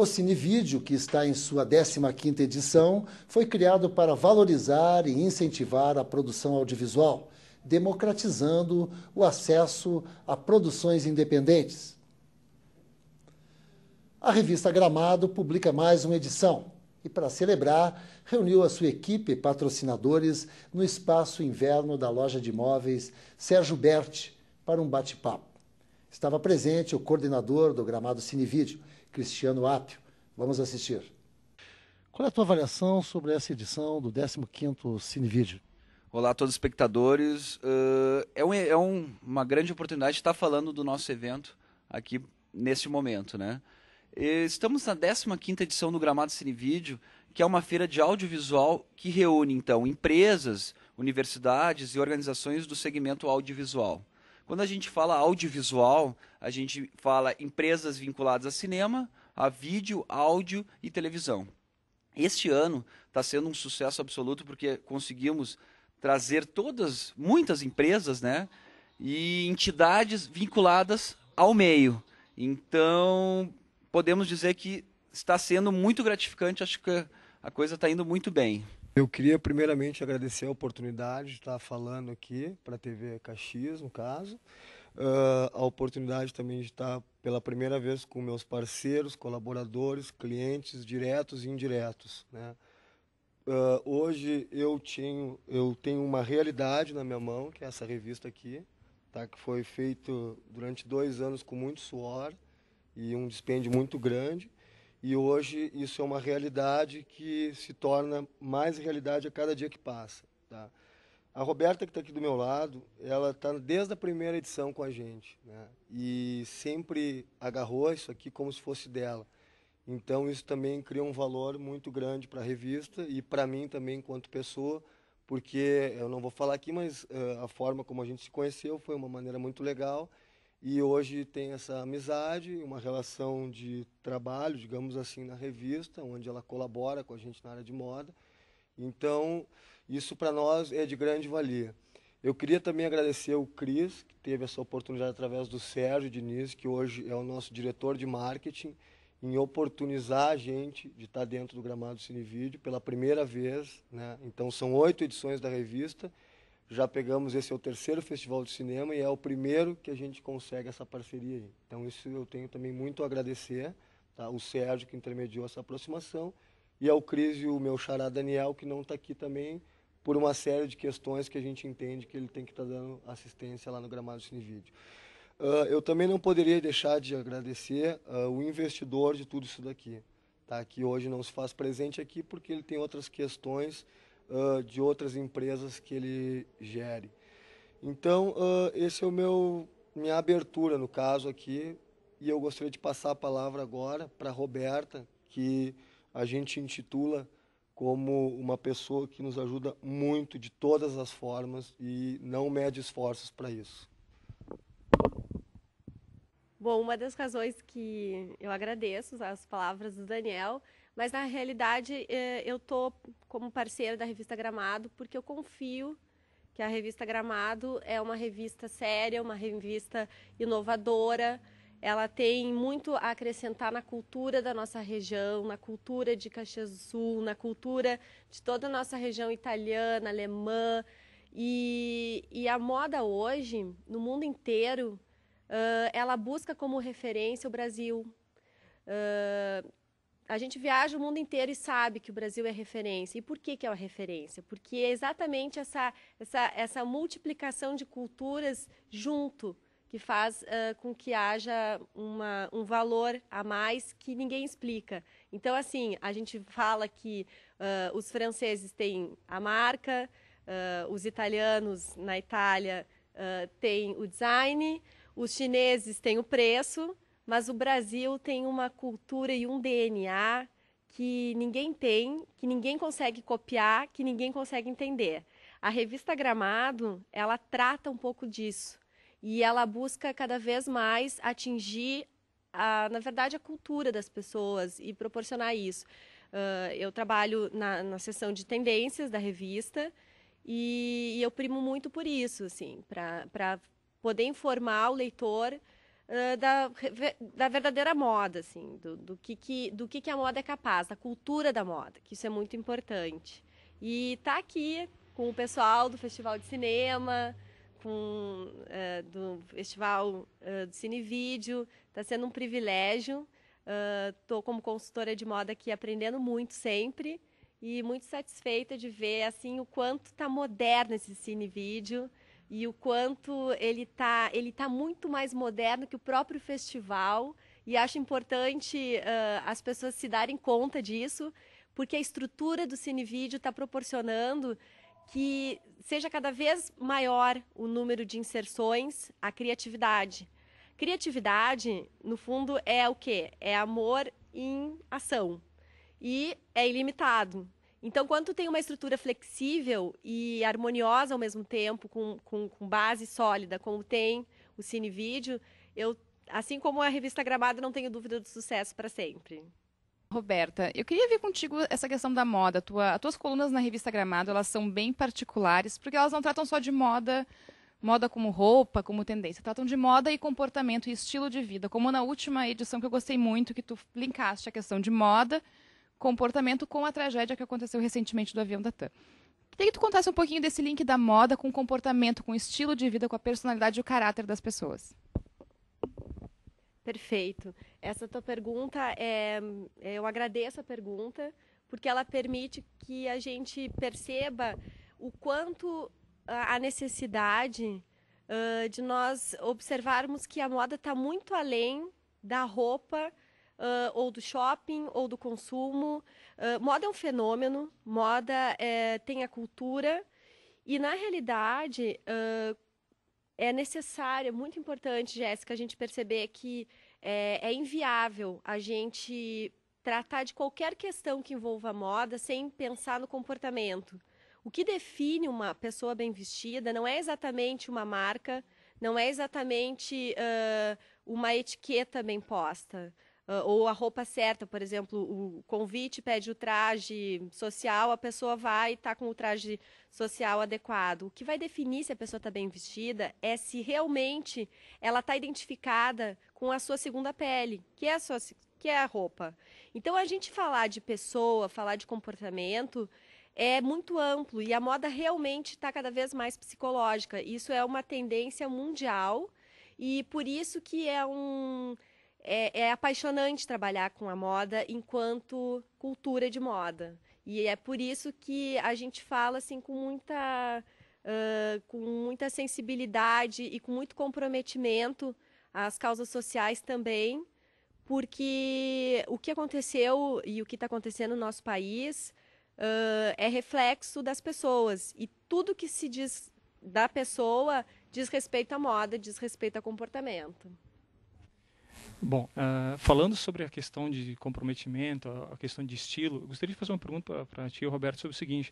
O Cinevídeo, que está em sua 15ª edição, foi criado para valorizar e incentivar a produção audiovisual, democratizando o acesso a produções independentes. A revista Gramado publica mais uma edição e, para celebrar, reuniu a sua equipe e patrocinadores no espaço inverno da loja de imóveis Sérgio Berti para um bate-papo. Estava presente o coordenador do Gramado Cinevídeo, Cristiano Apio. Vamos assistir. Qual é a tua avaliação sobre essa edição do 15º Cinevídeo? Olá a todos os espectadores. Uma grande oportunidade de estar falando do nosso evento aqui neste momento, né? Estamos na 15ª edição do Gramado Cinevídeo, que é uma feira de audiovisual que reúne, então, empresas, universidades e organizações do segmento audiovisual. Quando a gente fala audiovisual, a gente fala empresas vinculadas a cinema, a vídeo, áudio e televisão. Este ano está sendo um sucesso absoluto porque conseguimos trazer muitas empresas, né, e entidades vinculadas ao meio. Então, podemos dizer que está sendo muito gratificante, acho que a coisa está indo muito bem. Eu queria primeiramente agradecer a oportunidade de estar falando aqui para a TV Caxias, no caso. A oportunidade também de estar pela primeira vez com meus parceiros, colaboradores, clientes diretos e indiretos, né? Hoje eu tenho uma realidade na minha mão, que é essa revista aqui, tá? Que foi feito durante 2 anos com muito suor e um dispêndio muito grande. E hoje isso é uma realidade que se torna mais realidade a cada dia que passa, tá? A Roberta, que está aqui do meu lado, ela está desde a primeira edição com a gente, né? E sempre agarrou isso aqui como se fosse dela. Então isso também cria um valor muito grande para a revista e para mim também enquanto pessoa, porque eu não vou falar aqui, mas a forma como a gente se conheceu foi uma maneira muito legal. E hoje tem essa amizade, uma relação de trabalho, digamos assim, na revista, onde ela colabora com a gente na área de moda. Então, isso para nós é de grande valia. Eu queria também agradecer o Cris, que teve essa oportunidade através do Sérgio Diniz, que hoje é o nosso diretor de marketing, em oportunizar a gente de estar dentro do Gramado Cinevídeo pela primeira vez, né? Então, são 8 edições da revista. Já pegamos, esse é o 3º festival de cinema e é o primeiro que a gente consegue essa parceria aí. Então isso eu tenho também muito a agradecer, tá? O Sérgio que intermediou essa aproximação e ao Cris e o meu xará Daniel que não está aqui também por uma série de questões que a gente entende que ele tem que estar dando assistência lá no Gramado Cinevídeo. Eu também não poderia deixar de agradecer o investidor de tudo isso daqui, tá? Que hoje não se faz presente aqui porque ele tem outras questões de outras empresas que ele gere. Então, esse é minha abertura no caso aqui, e eu gostaria de passar a palavra agora para a Roberta, que a gente intitula como uma pessoa que nos ajuda muito de todas as formas e não mede esforços para isso. Bom, uma das razões que eu agradeço as palavras do Daniel, mas na realidade eu estou como parceira da revista Gramado porque eu confio que a revista Gramado é uma revista séria, uma revista inovadora. Ela tem muito a acrescentar na cultura da nossa região, na cultura de Caxias do Sul, na cultura de toda a nossa região italiana, alemã. E a moda hoje, no mundo inteiro, ela busca como referência o Brasil. A gente viaja o mundo inteiro e sabe que o Brasil é referência. E por que é uma referência? Porque é exatamente essa multiplicação de culturas junto que faz com que haja um valor a mais que ninguém explica. Então, assim, a gente fala que os franceses têm a marca, os italianos na Itália têm o design, os chineses têm o preço, mas o Brasil tem uma cultura e um DNA que ninguém tem, que ninguém consegue copiar, que ninguém consegue entender. A revista Gramado, ela trata um pouco disso. E ela busca cada vez mais atingir, na verdade, a cultura das pessoas e proporcionar isso. Eu trabalho na seção de tendências da revista e eu primo muito por isso, assim, para poder informar o leitor da verdadeira moda, assim, do que a moda é capaz, da cultura da moda, que isso é muito importante. E tá aqui com o pessoal do Festival de Cinema, do Festival do Cinevídeo, está sendo um privilégio. Estou como consultora de moda aqui aprendendo muito sempre e muito satisfeita de ver assim o quanto está moderno esse Cinevídeo e o quanto ele tá muito mais moderno que o próprio festival, e acho importante as pessoas se darem conta disso, porque a estrutura do Cinevídeo está proporcionando que seja cada vez maior o número de inserções, a criatividade. Criatividade, no fundo, é o quê? É amor em ação. E é ilimitado. Então, quando tu tem uma estrutura flexível e harmoniosa ao mesmo tempo, com base sólida, como tem o Cinevídeo, assim como a revista Gramado, não tenho dúvida do sucesso para sempre. Roberta, eu queria ver contigo essa questão da moda. As tuas colunas na revista Gramado, elas são bem particulares, porque elas não tratam só de moda como roupa, como tendência. Tratam de moda e comportamento e estilo de vida, como na última edição que eu gostei muito, que tu linkaste a questão de moda, comportamento com a tragédia que aconteceu recentemente do avião da TAM. Queria que tu contasse um pouquinho desse link da moda com comportamento, com estilo de vida, com a personalidade e o caráter das pessoas. Perfeito. Essa tua pergunta, eu agradeço a pergunta, porque ela permite que a gente perceba o quanto a necessidade de nós observarmos que a moda está muito além da roupa, ou do shopping, ou do consumo. Moda é um fenômeno, moda tem a cultura, e na realidade é necessário, é muito importante, Jéssica, a gente perceber que é inviável a gente tratar de qualquer questão que envolva moda sem pensar no comportamento. O que define uma pessoa bem vestida não é exatamente uma marca, não é exatamente uma etiqueta bem posta, ou a roupa certa, por exemplo, o convite pede o traje social, a pessoa vai estar com o traje social adequado. O que vai definir se a pessoa está bem vestida é se realmente ela está identificada com a sua segunda pele, que é a roupa. Então, a gente falar de pessoa, falar de comportamento é muito amplo, e a moda realmente está cada vez mais psicológica. Isso é uma tendência mundial, e por isso que é apaixonante trabalhar com a moda enquanto cultura de moda. E é por isso que a gente fala assim, com muita sensibilidade e com muito comprometimento às causas sociais também, porque o que aconteceu e o que está acontecendo no nosso país é reflexo das pessoas. E tudo que se diz da pessoa diz respeito à moda, diz respeito ao comportamento. Bom, falando sobre a questão de comprometimento, a questão de estilo, eu gostaria de fazer uma pergunta para ti, Roberto, sobre o seguinte.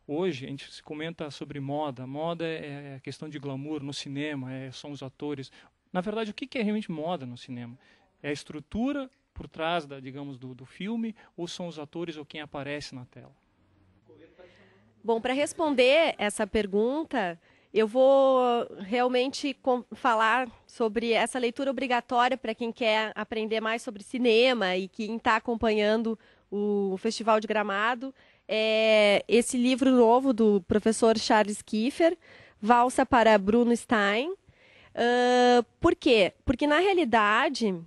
Hoje a gente se comenta sobre moda. Moda é a questão de glamour no cinema, são os atores. Na verdade, o que é realmente moda no cinema? É a estrutura por trás, digamos, do filme, ou são os atores ou quem aparece na tela? Bom, para responder essa pergunta, eu vou realmente falar sobre essa leitura obrigatória para quem quer aprender mais sobre cinema e quem está acompanhando o Festival de Gramado. Esse livro novo do professor Charles Kiefer, Valsa para Bruno Stein. Por quê? Porque, na realidade,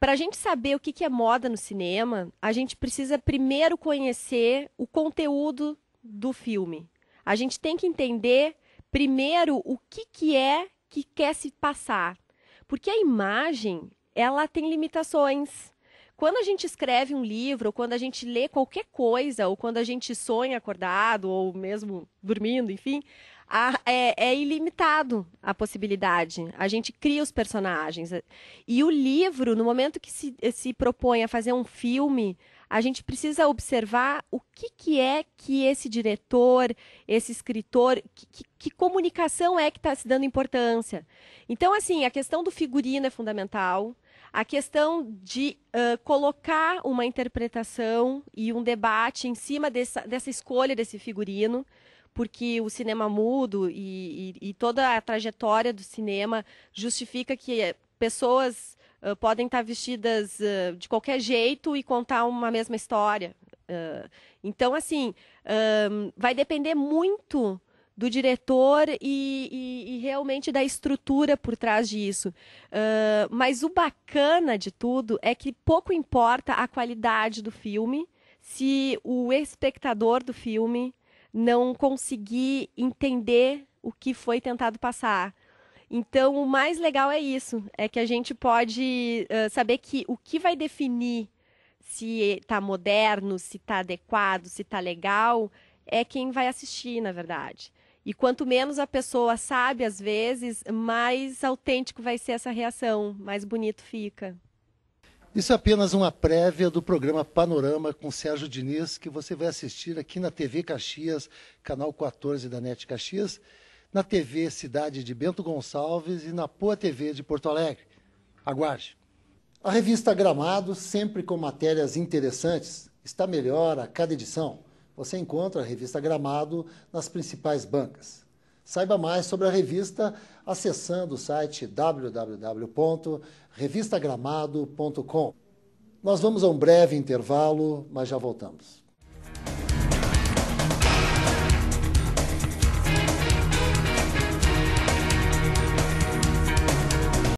para a gente saber o que é moda no cinema, a gente precisa primeiro conhecer o conteúdo do filme. A gente tem que entender primeiro o que é que quer se passar. Porque a imagem, ela tem limitações. Quando a gente escreve um livro, ou quando a gente lê qualquer coisa, ou quando a gente sonha acordado, ou mesmo dormindo, enfim, é ilimitado a possibilidade. A gente cria os personagens. E o livro, no momento que se propõe a fazer um filme, a gente precisa observar o que é que esse diretor, esse escritor, que comunicação é que está se dando importância. Então, assim, a questão do figurino é fundamental, a questão de colocar uma interpretação e um debate em cima dessa escolha desse figurino, porque o cinema mudo e toda a trajetória do cinema justifica que pessoas podem estar vestidas de qualquer jeito e contar uma mesma história. Então, assim, vai depender muito do diretor e realmente da estrutura por trás disso. Mas o bacana de tudo é que pouco importa a qualidade do filme se o espectador do filme não conseguir entender o que foi tentado passar. Então, o mais legal é isso, é que a gente pode saber que o que vai definir se está moderno, se está adequado, se está legal, é quem vai assistir, na verdade. E quanto menos a pessoa sabe, às vezes, mais autêntico vai ser essa reação, mais bonito fica. Isso é apenas uma prévia do programa Panorama com Sérgio Diniz, que você vai assistir aqui na TV Caxias, canal 14 da NET Caxias, na TV Cidade de Bento Gonçalves e na Poa TV de Porto Alegre. Aguarde! A revista Gramado, sempre com matérias interessantes, está melhor a cada edição. Você encontra a revista Gramado nas principais bancas. Saiba mais sobre a revista acessando o site www.revistagramado.com. Nós vamos a um breve intervalo, mas já voltamos.